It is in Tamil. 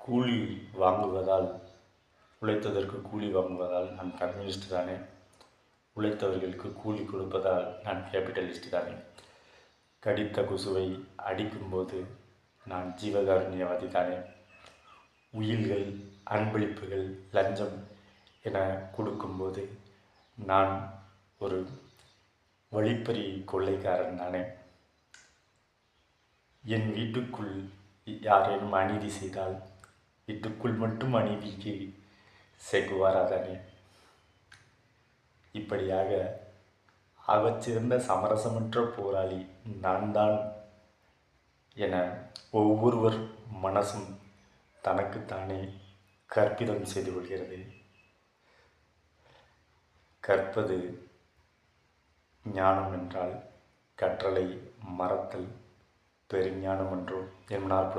கூலி வாங்குவதால் உழைத்ததற்கு கூலி வாங்குவதால் நான் கம்யூனிஸ்ட் தானே? உழைத்தவர்களுக்கு கூலி கொடுப்பதால் நான் கேபிட்டலிஸ்ட் தானே? கடித்த கொசுவை அடிக்கும்போது நான் ஜீவகாருண்யவாதி தானே? உயில்கள், அன்பளிப்புகள், லஞ்சம் என கொடுக்கும்போது நான் ஒரு வழிப்பறி கொள்ளைக்காரன் தானே? என் வீட்டுக்குள் யாரேனும் அநீதி செய்தால் வீட்டுக்குள் மட்டும் அநீதிக்கு செகுவாரா தானே? இப்படியாக ஆகச்சிறந்த சமரசமற்ற போராளி நான் தான் என ஒவ்வொருவர் மனசும் தனக்குத்தானே கற்பிதம் செய்து கொள்கிறது. கற்பது ஞானம் என்றால் கற்றலை மறத்தல் பெருஞானம் என்றோ என்னால்